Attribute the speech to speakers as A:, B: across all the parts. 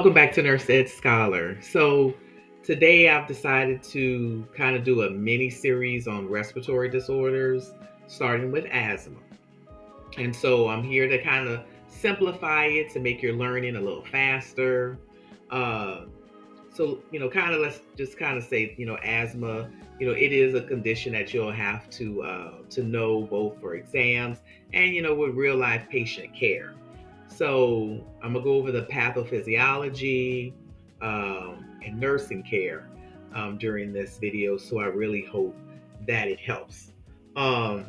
A: Welcome back to NurseEdScholar. So today I've decided to kind of do a mini series on respiratory disorders, starting with asthma. And so I'm here to kind of simplify it to make your learning a little faster. Uh, kind of let's just kind of say, asthma. It is a condition that you'll have to know both for exams and with real life patient care. So I'm gonna go over the pathophysiology and nursing care during this video. So I really hope that it helps. Um,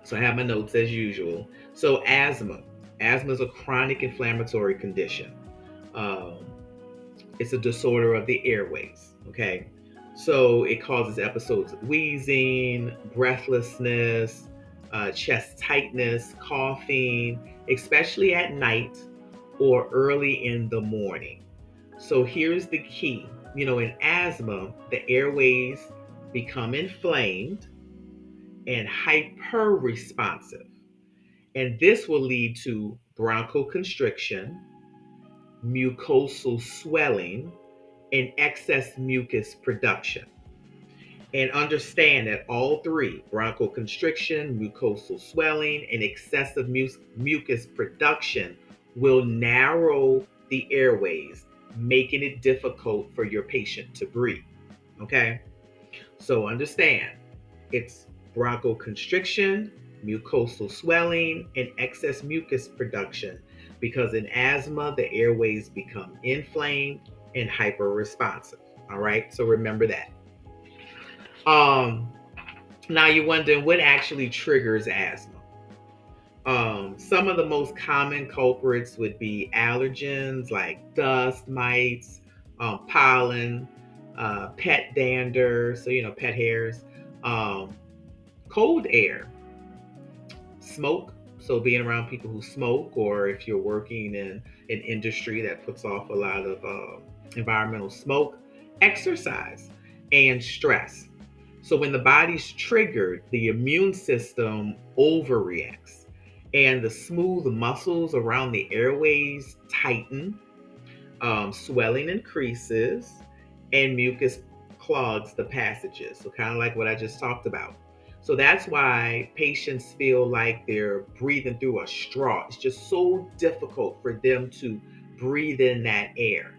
A: so I have my notes as usual. So asthma. Asthma is a chronic inflammatory condition. Um, it's a disorder of the airways. Okay. So it causes episodes of wheezing, breathlessness, chest tightness, coughing, especially at night or early in the morning. So here's the key. In asthma, the airways become inflamed and hyperresponsive. And this will lead to bronchoconstriction, mucosal swelling, and excess mucus production. And understand that all three, bronchoconstriction, mucosal swelling, and excessive mucus production, will narrow the airways, making it difficult for your patient to breathe. Okay? So understand it's bronchoconstriction, mucosal swelling, and excess mucus production because in asthma, the airways become inflamed and hyperresponsive. All right, so remember that. Um, Now you're wondering what actually triggers asthma. Some of the most common culprits would be allergens like dust, mites, pollen, pet dander, so pet hairs, um, cold air, smoke. So being around people who smoke, or if you're working in an industry that puts off a lot of environmental smoke, exercise, and stress. So when the body's triggered, the immune system overreacts, and the smooth muscles around the airways tighten, swelling increases, and mucus clogs the passages. So, kind of like what I just talked about. So, that's why patients feel like they're breathing through a straw. It's just so difficult for them to breathe in that air.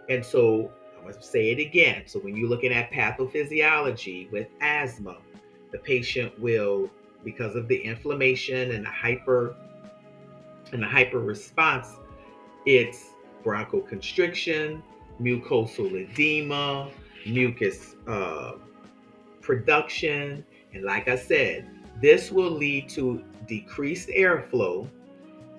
A: And so, I'm going to say it again. So, when you're looking at pathophysiology with asthma, the patient will, because of the inflammation and the hyper response, it's bronchoconstriction, mucosal edema, mucus production. And like I said, this will lead to decreased airflow.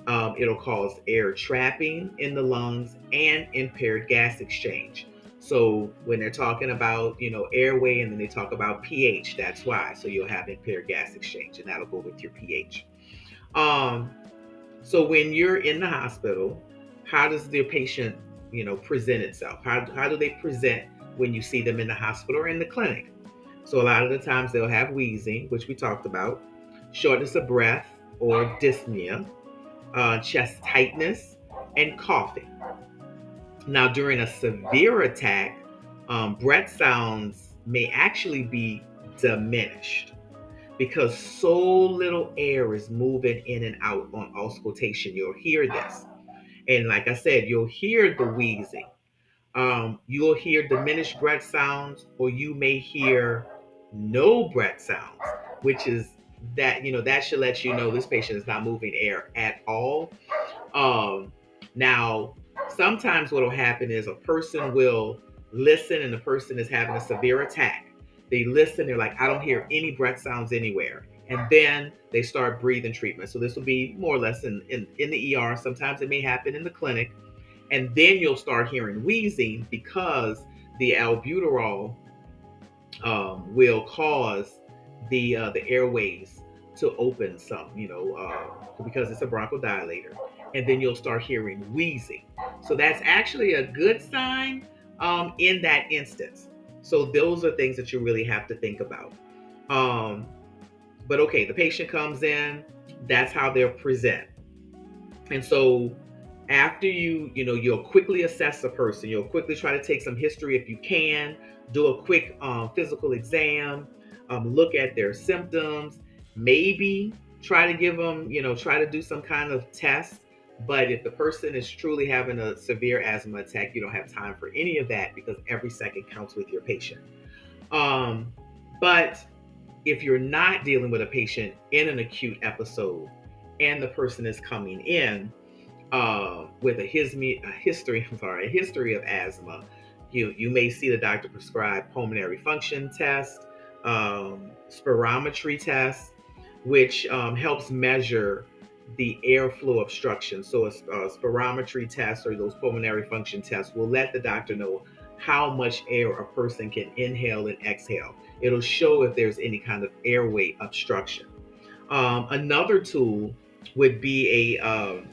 A: It'll cause air trapping in the lungs and impaired gas exchange. So when they're talking about, airway and then they talk about pH, that's why. So you'll have impaired gas exchange and that'll go with your pH. Um, so when you're in the hospital, how does the patient, present itself? How do they present when you see them in the hospital or in the clinic? So a lot of the times they'll have wheezing, which we talked about, shortness of breath or dyspnea, chest tightness, and coughing. Now during a severe attack, breath sounds may actually be diminished because so little air is moving in and out on auscultation. You'll hear this. And like I said, you'll hear the wheezing. You'll hear diminished breath sounds, or you may hear no breath sounds, which is that should let you know this patient is not moving air at all. Um, Now, sometimes what will happen is a person will listen and the person is having a severe attack. They listen, they're like, I don't hear any breath sounds anywhere. And then they start breathing treatment. So this will be more or less in the ER. Sometimes it may happen in the clinic. And then you'll start hearing wheezing because the albuterol will cause the airways to open some, because it's a bronchodilator, and then you'll start hearing wheezing. So that's actually a good sign in that instance. So those are things that you really have to think about. Um, but okay, the patient comes in, that's how they'll present. And so After you'll quickly assess a person. You'll quickly try to take some history if you can, do a quick physical exam, look at their symptoms, maybe try to give them, try to do some kind of test. But if the person is truly having a severe asthma attack, you don't have time for any of that because every second counts with your patient. But if you're not dealing with a patient in an acute episode and the person is coming in with a history, a history of asthma, you may see the doctor prescribe pulmonary function test, spirometry test, which helps measure the airflow obstruction. So a spirometry test or those pulmonary function tests will let the doctor know how much air a person can inhale and exhale. It'll show if there's any kind of airway obstruction. Another tool would be a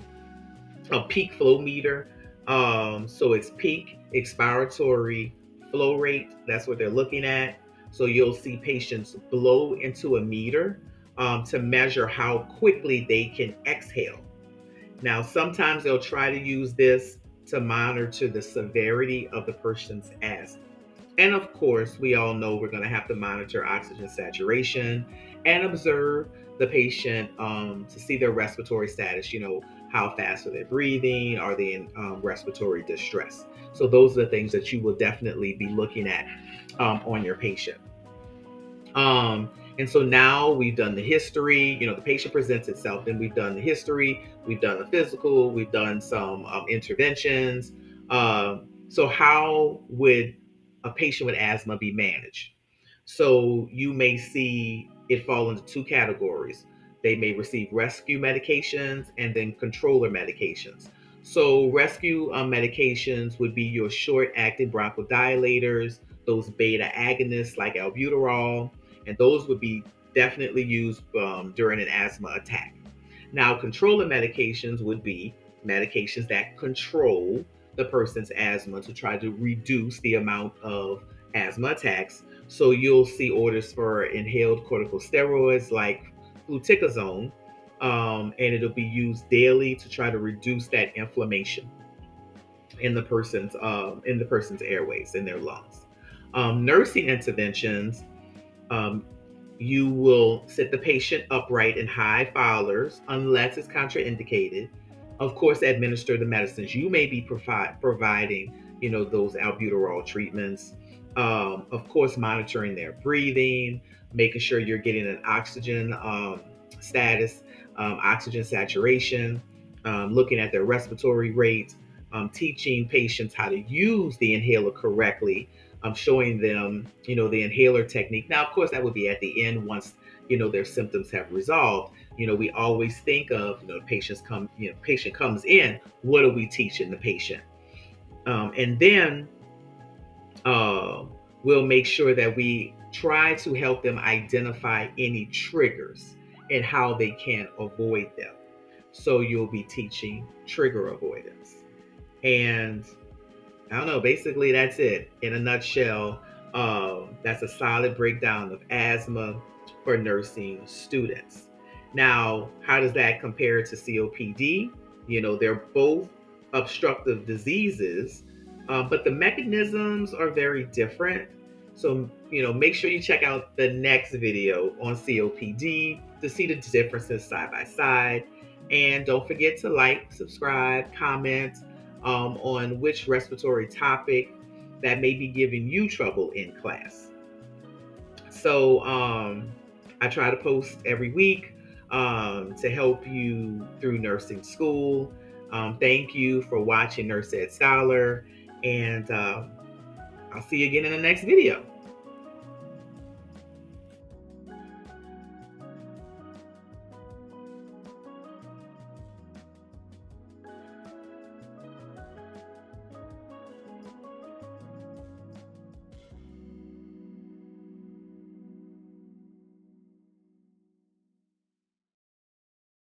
A: peak flow meter. So it's peak expiratory flow rate. That's what they're looking at. So you'll see patients blow into a meter to measure how quickly they can exhale. Now, sometimes they'll try to use this to monitor the severity of the person's asthma. And of course, we all know we're going to have to monitor oxygen saturation and observe the patient to see their respiratory status. How fast are they breathing? Are they in respiratory distress? So, those are the things that you will definitely be looking at on your patient. And so now we've done the history, the patient presents itself, then we've done the history, we've done the physical, we've done some interventions. So how would a patient with asthma be managed? So you may see it fall into two categories. They may receive rescue medications and then controller medications. So rescue medications would be your short-acting bronchodilators, those beta agonists like albuterol, and those would be definitely used during an asthma attack. Now, controller medications would be medications that control the person's asthma to try to reduce the amount of asthma attacks. So you'll see orders for inhaled corticosteroids like fluticasone, and it'll be used daily to try to reduce that inflammation in the person's airways in their lungs. Nursing interventions, um, you will sit the patient upright in high fowlers unless it's contraindicated. Of course, administer the medicines. You may be providing, those albuterol treatments. Of course, monitoring their breathing, making sure you're getting an oxygen status, oxygen saturation, looking at their respiratory rate, teaching patients how to use the inhaler correctly, showing them, the inhaler technique. Now, of course, that would be at the end once, their symptoms have resolved. We always think of, patient comes in, what are we teaching the patient? And then we'll make sure that we try to help them identify any triggers and how they can avoid them. So you'll be teaching trigger avoidance. And I don't know, basically that's it in a nutshell. That's a solid breakdown of asthma for nursing students. Now, how does that compare to COPD? They're both obstructive diseases, but the mechanisms are very different. So, make sure you check out the next video on COPD to see the differences side by side. And don't forget to like, subscribe, comment on which respiratory topic that may be giving you trouble in class. So I try to post every week to help you through nursing school. Thank you for watching NurseEdScholar, and I'll see you again in the next video.